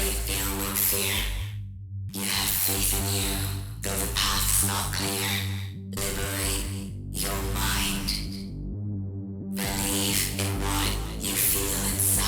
you feel no fear. You have faith in you, though the path's not clear. Liberate your mind. Believe in what you feel inside.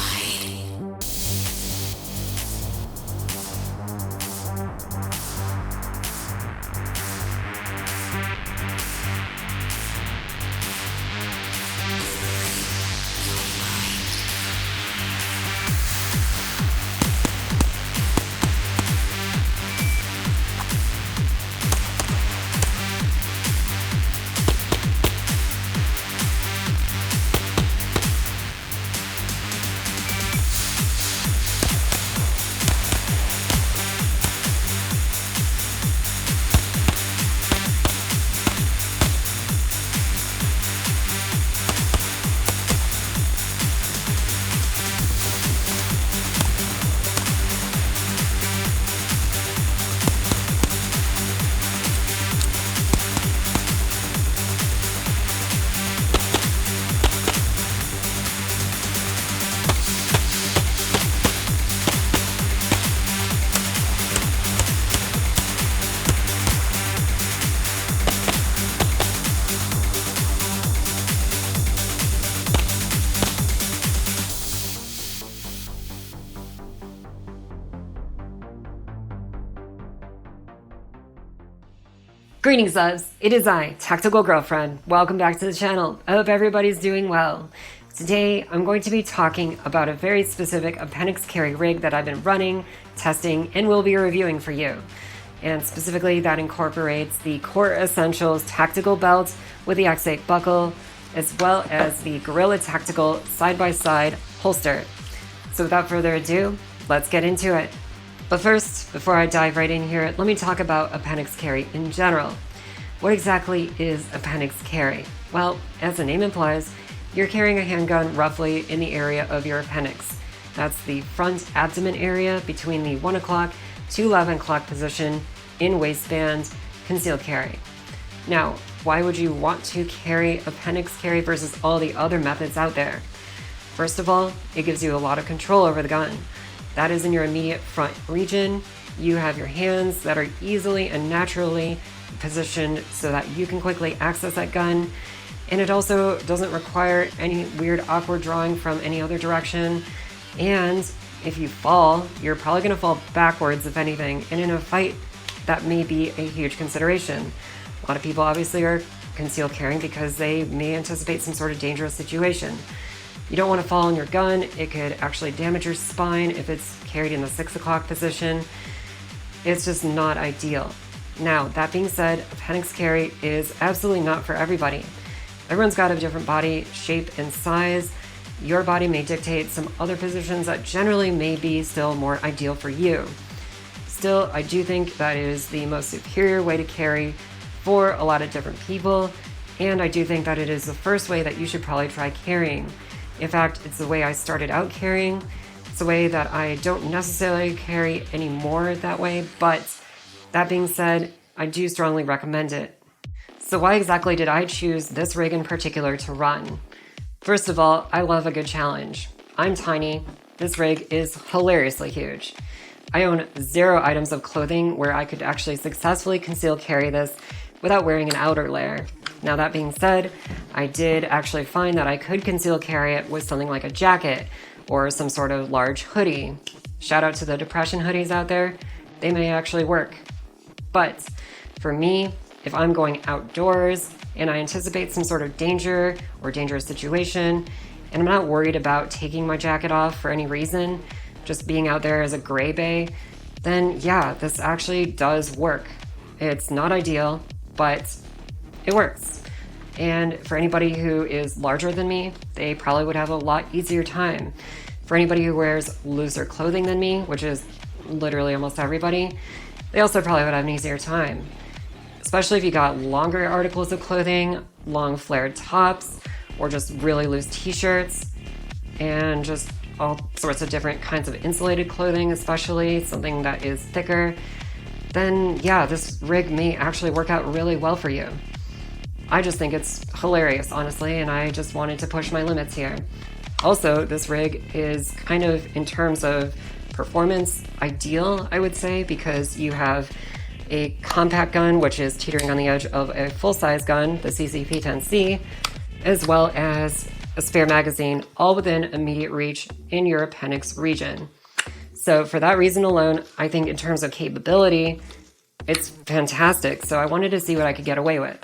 Greetings, subs. It is I, Tactical Girlfriend. Welcome back to the channel. I hope everybody's doing well. Today, I'm going to be talking about a very specific appendix carry rig that I've been running, testing, and will be reviewing for you. And specifically, that incorporates the Core Essentials tactical belt with the X8 buckle, as well as the Guerrilla Tactical side-by-side holster. So without further ado, let's get into it. But first, before I dive right in here, let me talk about appendix carry in general. What exactly is appendix carry? Well, as the name implies, you're carrying a handgun roughly in the area of your appendix. That's the front abdomen area between the 1 o'clock to 11 o'clock position in waistband concealed carry. Now, why would you want to carry appendix carry versus all the other methods out there? First of all, it gives you a lot of control over the gun. That is in your immediate front region. You have your hands that are easily and naturally positioned so that you can quickly access that gun. And it also doesn't require any weird awkward drawing from any other direction. And if you fall, you're probably gonna fall backwards if anything. And in a fight, that may be a huge consideration. A lot of people obviously are concealed carrying because they may anticipate some sort of dangerous situation. You don't want to fall on your gun. It could actually damage your spine if it's carried in the 6 o'clock position. It's just not ideal. Now, that being said, appendix carry is absolutely not for everybody. Everyone's got a different body shape and size. Your body may dictate some other positions that generally may be still more ideal for you. Still, I do think that is the most superior way to carry for a lot of different people, and I do think that it is the first way that you should probably try carrying. In fact, it's the way I started out carrying. It's the way that I don't necessarily carry anymore that way, but that being said, I do strongly recommend it. So why exactly did I choose this rig in particular to run? First of all, I love a good challenge. I'm tiny. This rig is hilariously huge. I own 0 items of clothing where I could actually successfully conceal carry this without wearing an outer layer. Now that being said, I did actually find that I could conceal carry it with something like a jacket or some sort of large hoodie. Shout out to the depression hoodies out there. They may actually work. But for me, if I'm going outdoors and I anticipate some sort of danger or dangerous situation, and I'm not worried about taking my jacket off for any reason, just being out there as a gray bay, then yeah, this actually does work. It's not ideal, but it works. And for anybody who is larger than me, they probably would have a lot easier time. For anybody who wears looser clothing than me, which is literally almost everybody, they also probably would have an easier time. Especially if you got longer articles of clothing, long flared tops, or just really loose t-shirts, and just all sorts of different kinds of insulated clothing, especially something that is thicker, then yeah, this rig may actually work out really well for you. I just think it's hilarious, honestly, and I just wanted to push my limits here. Also, this rig is kind of, in terms of performance ideal, I would say, because you have a compact gun, which is teetering on the edge of a full-size gun, the CCP-10C, as well as a spare magazine, all within immediate reach in your appendix region. So for that reason alone, I think in terms of capability, it's fantastic. So I wanted to see what I could get away with.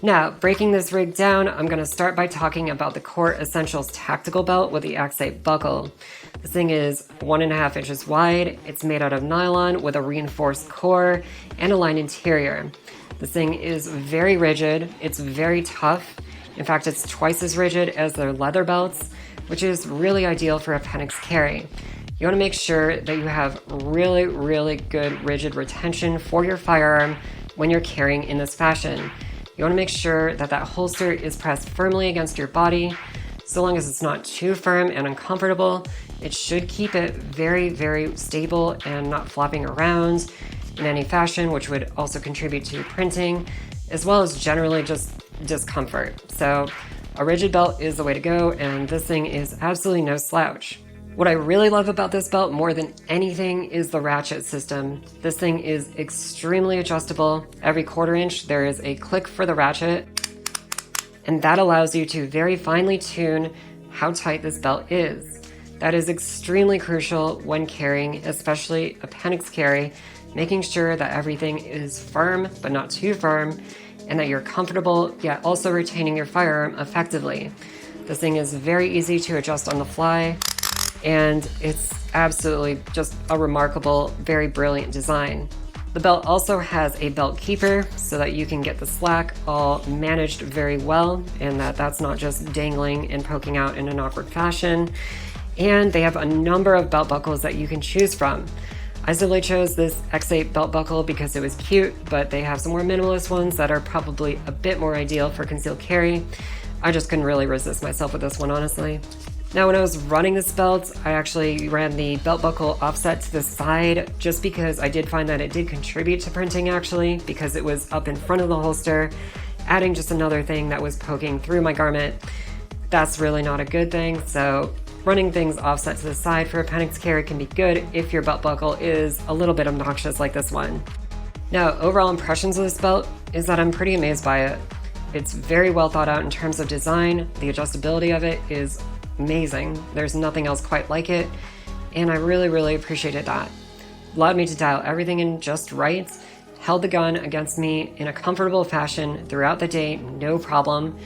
Now, breaking this rig down, I'm going to start by talking about the Core Essentials tactical belt with the Axate buckle. This thing is 1.5 inches wide. It's made out of nylon with a reinforced core and a lined interior. This thing is very rigid. It's very tough. In fact, it's twice as rigid as their leather belts, which is really ideal for appendix carry. You want to make sure that you have really, really good rigid retention for your firearm when you're carrying in this fashion. You want to make sure that that holster is pressed firmly against your body. So long as it's not too firm and uncomfortable, it should keep it very, very stable and not flopping around in any fashion, which would also contribute to printing, as well as generally just discomfort. So a rigid belt is the way to go, and this thing is absolutely no slouch. What I really love about this belt more than anything is the ratchet system. This thing is extremely adjustable. Every 1/4 inch, there is a click for the ratchet, and that allows you to very finely tune how tight this belt is. That is extremely crucial when carrying, especially appendix carry, making sure that everything is firm but not too firm, and that you're comfortable yet also retaining your firearm effectively. This thing is very easy to adjust on the fly, and it's absolutely just a remarkable, very brilliant design. The belt also has a belt keeper so that you can get the slack all managed very well, and that's not just dangling and poking out in an awkward fashion. And they have a number of belt buckles that you can choose from. I simply chose this X8 belt buckle because it was cute, but they have some more minimalist ones that are probably a bit more ideal for concealed carry. I just couldn't really resist myself with this one, honestly. Now, when I was running this belt, I actually ran the belt buckle offset to the side just because I did find that it did contribute to printing, actually, because it was up in front of the holster, adding just another thing that was poking through my garment. That's really not a good thing, so running things offset to the side for appendix carry can be good if your belt buckle is a little bit obnoxious like this one. Now, overall impressions of this belt is that I'm pretty amazed by it. It's very well thought out in terms of design. The adjustability of it is amazing. There's nothing else quite like it, and I really, really appreciated that. Allowed me to dial everything in just right, held the gun against me in a comfortable fashion throughout the day, no problem.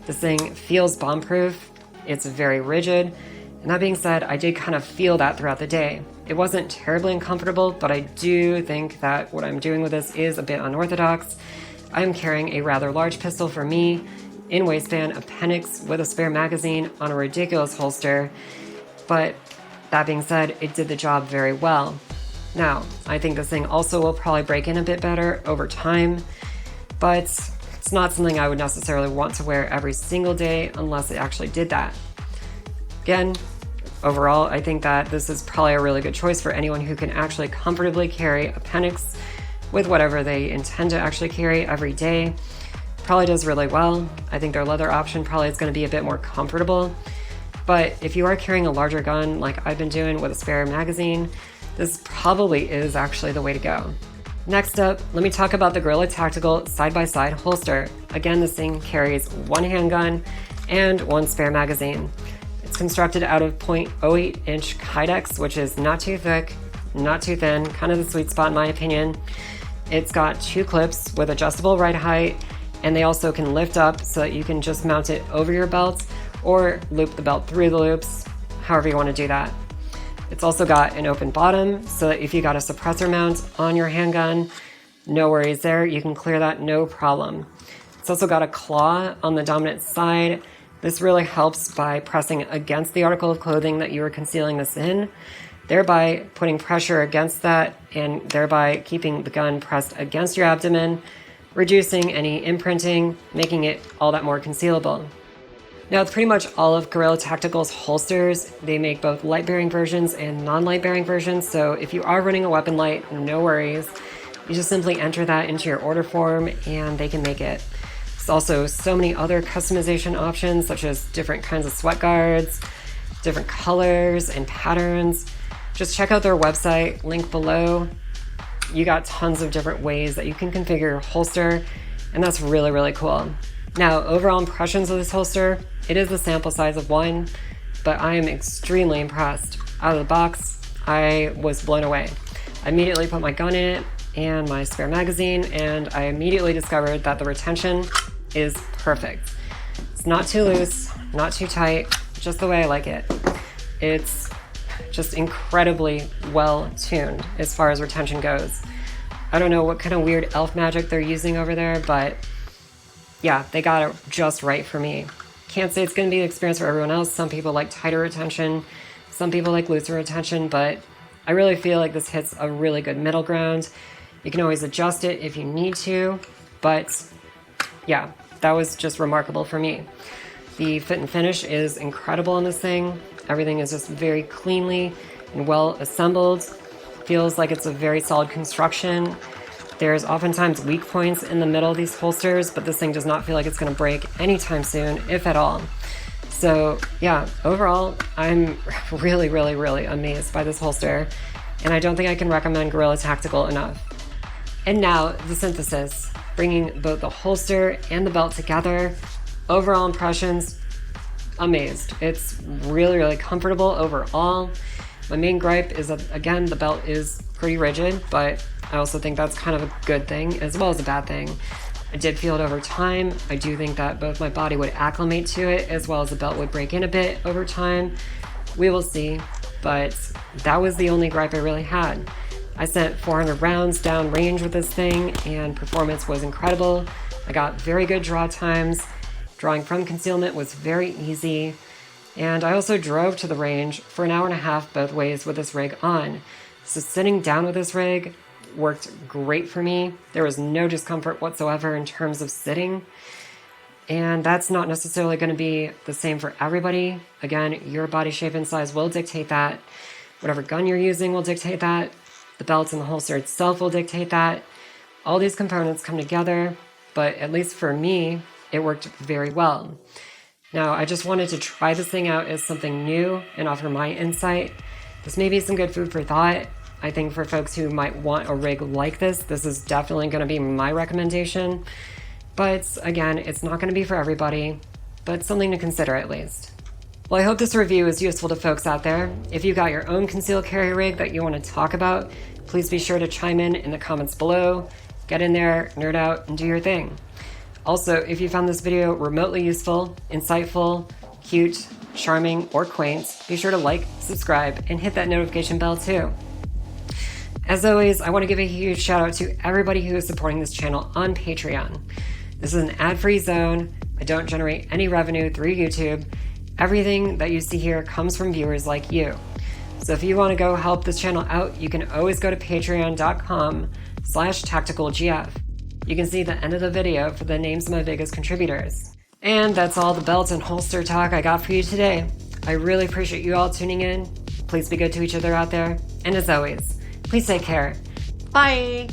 This thing feels bomb-proof. It's very rigid. And that being said, I did kind of feel that throughout the day. It wasn't terribly uncomfortable, but I do think that what I'm doing with this is a bit unorthodox. I'm carrying a rather large pistol for me, in-waistband appendix with a spare magazine on a ridiculous holster, but that being said, it did the job very well. Now, I think this thing also will probably break in a bit better over time, but it's not something I would necessarily want to wear every single day unless it actually did that. Again, overall, I think that this is probably a really good choice for anyone who can actually comfortably carry appendix with whatever they intend to actually carry every day. Probably does really well. I think their leather option probably is going to be a bit more comfortable. But if you are carrying a larger gun like I've been doing with a spare magazine, this probably is actually the way to go. Next up, let me talk about the Guerrilla Tactical Side-by-Side holster. Again, this thing carries one handgun and one spare magazine. It's constructed out of 0.08 inch Kydex, which is not too thick, not too thin, kind of the sweet spot in my opinion. It's got 2 clips with adjustable ride height, and they also can lift up so that you can just mount it over your belt or loop the belt through the loops, however you want to do that. It's also got an open bottom, so that if you got a suppressor mount on your handgun, no worries there, you can clear that no problem. It's also got a claw on the dominant side. This really helps by pressing against the article of clothing that you are concealing this in, thereby putting pressure against that and thereby keeping the gun pressed against your abdomen, reducing any imprinting, making it all that more concealable. Now, with pretty much all of Guerrilla Tactical's holsters, they make both light-bearing versions and non-light-bearing versions, so if you are running a weapon light, no worries. You just simply enter that into your order form and they can make it. There's also so many other customization options, such as different kinds of sweat guards, different colors and patterns. just check out their website, link below. You got tons of different ways that you can configure your holster, and that's really, really cool. Now, overall impressions of this holster, it is the sample size of one, but I am extremely impressed. Out of the box, I was blown away. I immediately put my gun in it and my spare magazine, and I immediately discovered that the retention is perfect. It's not too loose, not too tight, just the way I like it. It's just incredibly well tuned as far as retention goes. I don't know what kind of weird elf magic they're using over there, but yeah, they got it just right for me. Can't say it's going to be an experience for everyone else. Some people like tighter retention, some people like looser retention, but I really feel like this hits a really good middle ground. You can always adjust it if you need to, but yeah, that was just remarkable for me. The fit and finish is incredible on this thing. Everything is just very cleanly and well assembled. Feels like it's a very solid construction. There's oftentimes weak points in the middle of these holsters, but this thing does not feel like it's going to break anytime soon, if at all. So yeah, overall, I'm really, really, really amazed by this holster, and I don't think I can recommend Guerrilla Tactical enough. And now, the synthesis, bringing both the holster and the belt together. Overall impressions, amazed. It's really, really comfortable overall. My main gripe is that, again, the belt is pretty rigid, but I also think that's kind of a good thing as well as a bad thing. I did feel it over time. I do think that both my body would acclimate to it as well as the belt would break in a bit over time. We will see, but that was the only gripe I really had. I sent 400 rounds down range with this thing, and performance was incredible. I got very good draw times. Drawing from concealment was very easy, and I also drove to the range for an hour and a half both ways with this rig on. So sitting down with this rig worked great for me. There was no discomfort whatsoever in terms of sitting, and that's not necessarily going to be the same for everybody. Again, your body shape and size will dictate that. Whatever gun you're using will dictate that. The belt and the holster itself will dictate that. All these components come together, but at least for me, it worked very well. Now, I just wanted to try this thing out as something new and offer my insight. This may be some good food for thought. I think for folks who might want a rig like this is definitely going to be my recommendation. But again, it's not going to be for everybody, but something to consider at least. Well, I hope this review is useful to folks out there. If you got your own concealed carry rig that you want to talk about, please be sure to chime in the comments below. Get in there, nerd out, and do your thing. Also, if you found this video remotely useful, insightful, cute, charming, or quaint, be sure to like, subscribe, and hit that notification bell too. As always, I want to give a huge shout out to everybody who is supporting this channel on Patreon. This is an ad-free zone. I don't generate any revenue through YouTube. Everything that you see here comes from viewers like you. So if you want to go help this channel out, you can always go to patreon.com/tacticalgf. You can see the end of the video for the names of my biggest contributors. And that's all the belt and holster talk I got for you today. I really appreciate you all tuning in. Please be good to each other out there. And as always, please take care. Bye!